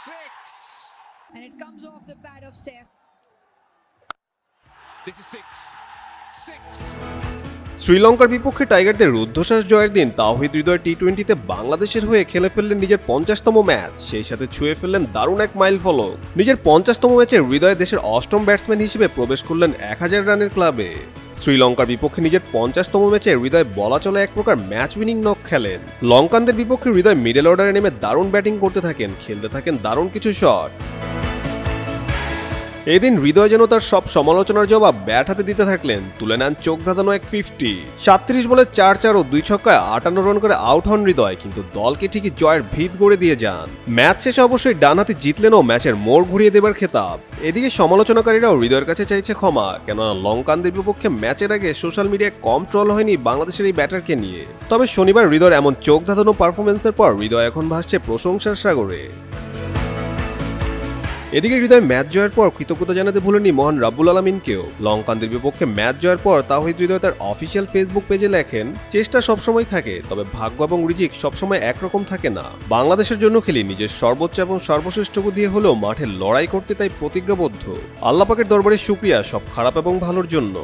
And it comes off the pad of Saif. This is six. শ্রীলঙ্কার বিপক্ষে টাইগারদের রুদ্ধশ্বাস জয়ের দিন তাওহিদ হৃদয় টি-20তে বাংলাদেশের হয়ে খেলে ফেললেন নিজের 50তম ম্যাচ, সেই সাথে ছুঁয়ে ফেললেন দারুণ এক মাইল ফলক। নিজের 50তম ম্যাচে হৃদয় দেশের অষ্টম ব্যাটসম্যান হিসেবে প্রবেশ করলেন 1000 রানের ক্লাবে। শ্রীলঙ্কার বিপক্ষে নিজের 50তম ম্যাচে হৃদয় বলা চলে এক প্রকার ম্যাচ উইনিং নক খেলেন। লঙ্কানদের বিপক্ষে হৃদয় মিডল অর্ডারে নেমে দারুণ ব্যাটিং করতে থাকেন, খেলতে থাকেন দারুণ কিছু শট। এদিন হৃদয় যেন তার সব সমালোচনার জবাব ব্যাট হাতে দিতে থাকলেন, তুলে নেন চোখ ধাঁধানো এক 50। 37 বলে 4 ও 2 ছক্কায় 58 রান করে আউট হন হৃদয়, কিন্তু দলকে ঠিকই জয়ের ভিত গড়ে দিয়ে যান। ম্যাচ শেষে অবশ্যই ডানহাতি জিতলেনও ম্যাচের মোড় ঘুরিয়ে দেবার খেতাব। এদিকে সমালোচনাকারীরাও হৃদয়ের কাছে চাইছে ক্ষমা, কেননা লঙ্কানদের বিপক্ষে ম্যাচের আগে সোশ্যাল মিডিয়ায় কম ট্রল হয়নি বাংলাদেশের এই ব্যাটারকে নিয়ে। তবে শনিবার হৃদয়ের এমন চোখ ধাঁধানো পারফরমেন্সের পর হৃদয় এখন ভাসছে প্রশংসার সাগরে। এদিকে হৃদয় ম্যাচ জয়ের পর কৃতজ্ঞতা জানাতে ভুলেননি মহান রাব্বুল আলামিনকেও। লঙ্কানদের বিপক্ষে ম্যাচ জয়ের পর তাওহিদ হৃদয় তার অফিসিয়াল ফেসবুক পেজে লেখেন, চেষ্টা সবসময় থাকে, তবে ভাগ্য এবং রিজিক সবসময় একরকম থাকে না। বাংলাদেশের জন্য খেলি, নিজের সর্বোচ্চ এবং সর্বশ্রেষ্ঠকে দিয়ে হলেও মাঠে লড়াই করতে তাই প্রতিজ্ঞাবদ্ধ। আল্লাহ পাকের দরবারে শুকরিয়া সব খারাপ এবং ভালোর জন্য।